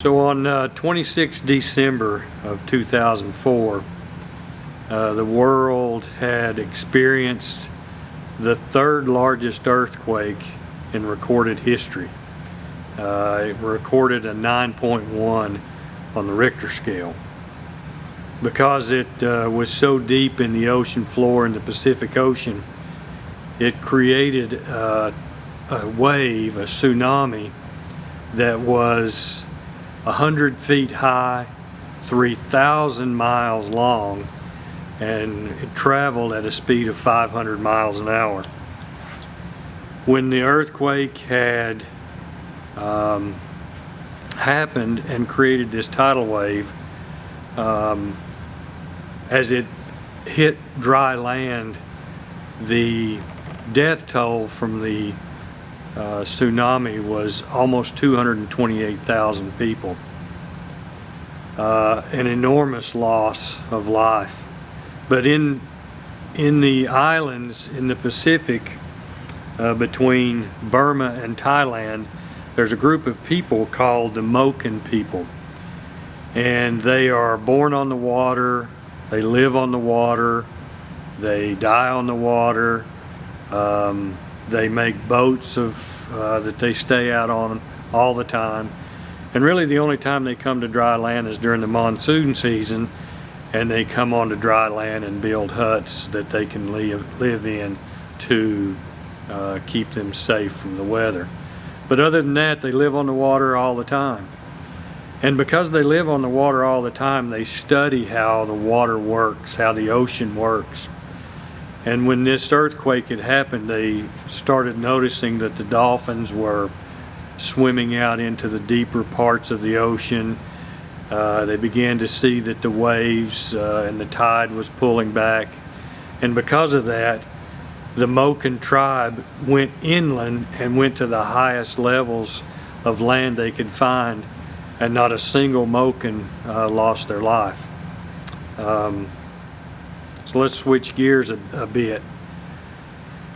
So on 26 December of 2004, the world had experienced the third largest earthquake in recorded history. It recorded a 9.1 on the Richter scale. Because it was so deep in the ocean floor in the Pacific Ocean, it created a wave, a tsunami, that was 100 feet high, 3,000 miles long, and it traveled at a speed of 500 miles an hour. When the earthquake had happened and created this tidal wave, as it hit dry land, the death toll from the tsunami was almost 228,000 people. An enormous loss of life. But in the islands in the Pacific between Burma and Thailand, there's a group of people called the Moken people. And they are born on the water, they live on the water, they die on the water. They make boats that they stay out on all the time. And really the only time they come to dry land is during the monsoon season, and they come onto dry land and build huts that they can live in to keep them safe from the weather. But other than that, they live on the water all the time. And because they live on the water all the time, they study how the water works, how the ocean works. And when this earthquake had happened, they started noticing that the dolphins were swimming out into the deeper parts of the ocean. They began to see that the waves and the tide was pulling back. And because of that, the Moken tribe went inland and went to the highest levels of land they could find, and not a single Moken lost their life. So let's switch gears a bit.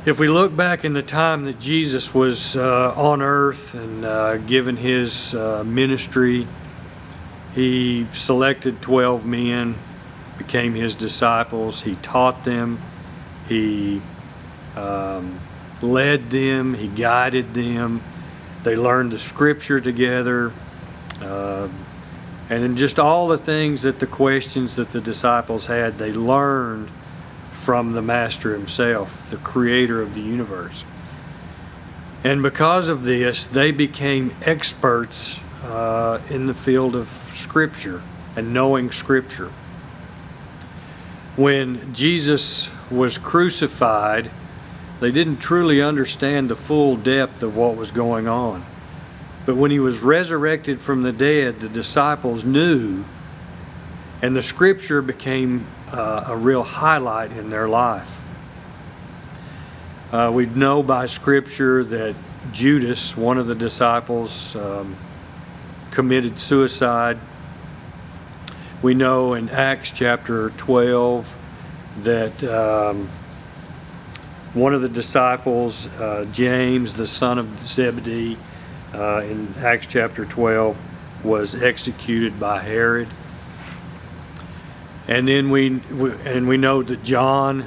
If we look back in the time that Jesus was on earth and given his ministry, he selected 12 men, became his disciples. He taught them, he led them, he guided them. They learned the scripture together. And in just all the things that the questions that the disciples had, they learned from the Master himself, the creator of the universe. And because of this, they became experts in the field of Scripture and knowing Scripture. When Jesus was crucified, they didn't truly understand the full depth of what was going on. But when he was resurrected from the dead, the disciples knew, and the Scripture became a real highlight in their life. We know by Scripture that Judas, one of the disciples, committed suicide. We know in Acts chapter 12 that one of the disciples, James, the son of Zebedee, in Acts chapter 12, was executed by Herod. And then we know that John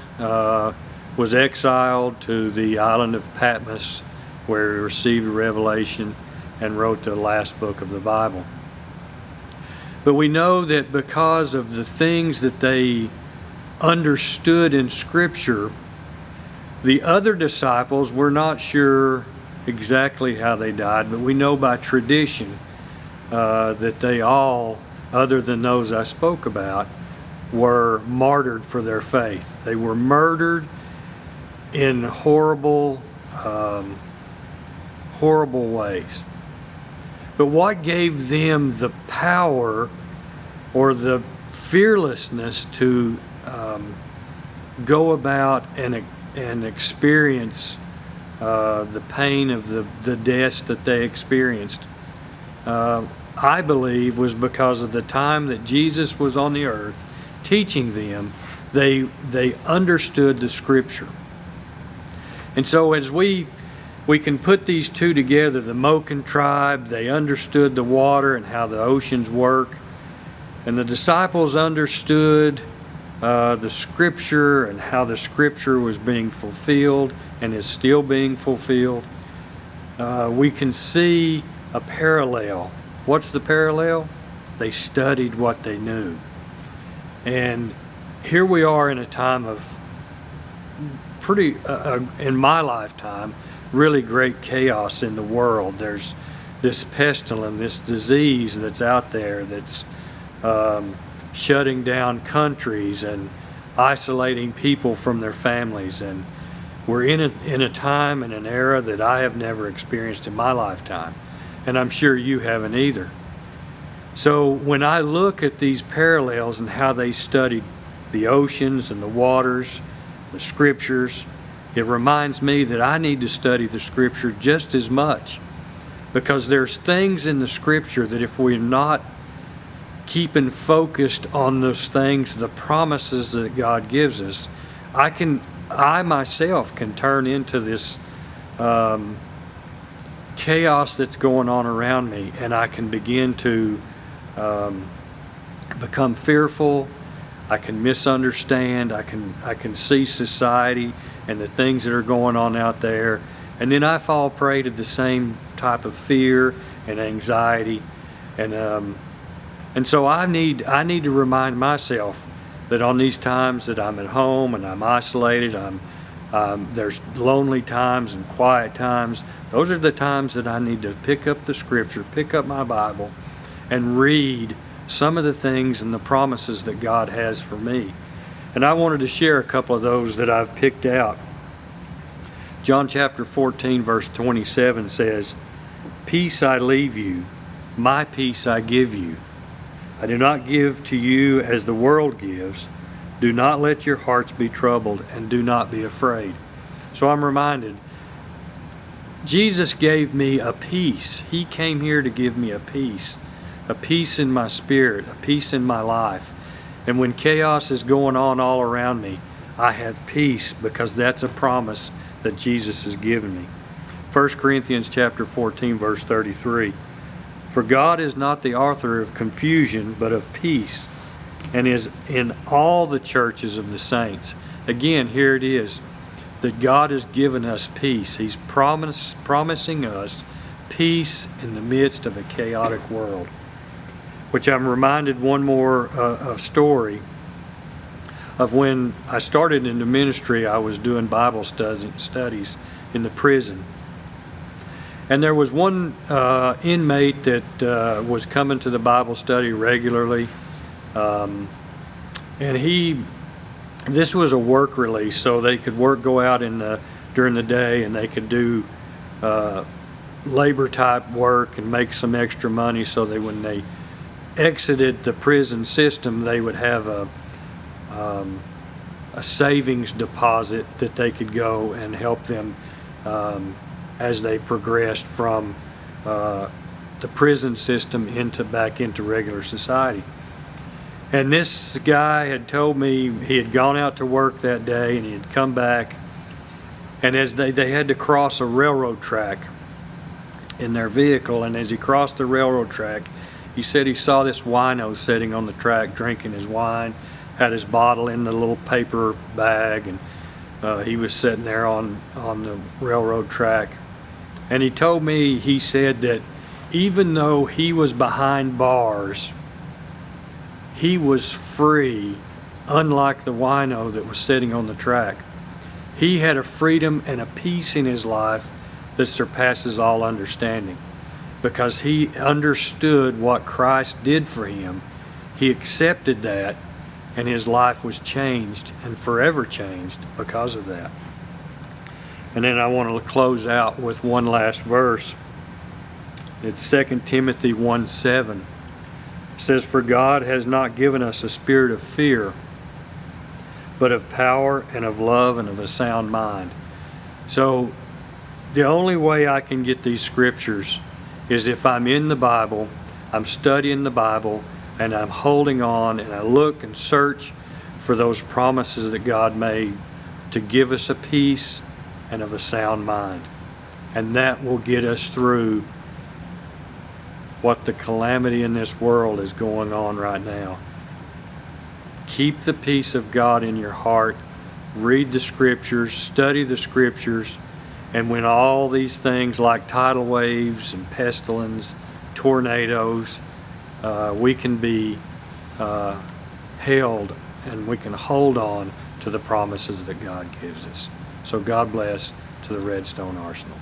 was exiled to the island of Patmos, where he received a revelation and wrote the last book of the Bible. But we know that because of the things that they understood in Scripture, the other disciples were not sure exactly how they died, but we know by tradition that they all, other than those I spoke about, were martyred for their faith. They were murdered in horrible ways. But what gave them the power or the fearlessness to go about and experience the pain of the deaths that they experienced, I believe, was because of the time that Jesus was on the earth teaching them. They understood the Scripture. And so as we we can put these two together. The Moken tribe, they understood the water and how the oceans work. And the disciples understood the Scripture and how the Scripture was being fulfilled and is still being fulfilled. We can see a parallel. What's the parallel? They studied what they knew. And here we are in a time of pretty, in my lifetime, really great chaos in the world. There's this pestilence, this disease that's out there that's shutting down countries and isolating people from their families. And we're in a time and an era that I have never experienced in my lifetime. And I'm sure you haven't either. So when I look at these parallels and how they studied the oceans and the waters, the Scriptures, it reminds me that I need to study the Scripture just as much, because there's things in the Scripture that if we're not keeping focused on those things, the promises that God gives us, I myself can turn into this chaos that's going on around me, and I can begin to become fearful. I can misunderstand. I can see society and the things that are going on out there, and then I fall prey to the same type of fear and anxiety, and so I need to remind myself that on these times that I'm at home and I'm isolated, there's lonely times and quiet times. Those are the times that I need to pick up the Scripture, pick up my Bible, and read some of the things and the promises that God has for me. And I wanted to share a couple of those that I've picked out. John chapter 14 verse 27 says, "Peace I leave you, my peace I give you. I do not give to you as the world gives. Do not let your hearts be troubled, and do not be afraid." So I'm reminded, Jesus gave me a peace. He came here to give me a peace in my spirit, a peace in my life. And when chaos is going on all around me, I have peace because that's a promise that Jesus has given me. 1 Corinthians chapter 14 verse 33. "For God is not the author of confusion, but of peace, and is in all the churches of the saints." Again, here it is, that God has given us peace. He's promising us peace in the midst of a chaotic world. Which I'm reminded one more story of when I started into ministry. I was doing Bible studies in the prison. And there was one inmate that was coming to the Bible study regularly. And this was a work release, so they could go out during the day, and they could do labor type work and make some extra money, so that when they exited the prison system, they would have a savings deposit that they could go and help them as they progressed from the prison system back into regular society. And this guy had told me he had gone out to work that day, and he had come back, and as they had to cross a railroad track in their vehicle, and as he crossed the railroad track, he said he saw this wino sitting on the track drinking his wine, had his bottle in the little paper bag, and he was sitting there on the railroad track. And he told me, he said that even though he was behind bars, he was free, unlike the wino that was sitting on the track. He had a freedom and a peace in his life that surpasses all understanding, because he understood what Christ did for him. He accepted that, and his life was changed and forever changed because of that. And then I want to close out with one last verse. It's 2 Timothy 1:7. It says, "For God has not given us a spirit of fear, but of power and of love and of a sound mind." So the only way I can get these scriptures is if I'm in the Bible, I'm studying the Bible, and I'm holding on, and I look and search for those promises that God made to give us a peace and of a sound mind. And that will get us through what the calamity in this world is going on right now. Keep the peace of God in your heart. Read the scriptures, study the scriptures, and when all these things like tidal waves and pestilence, tornadoes, we can be held and we can hold on to the promises that God gives us. So God bless to the Redstone Arsenal.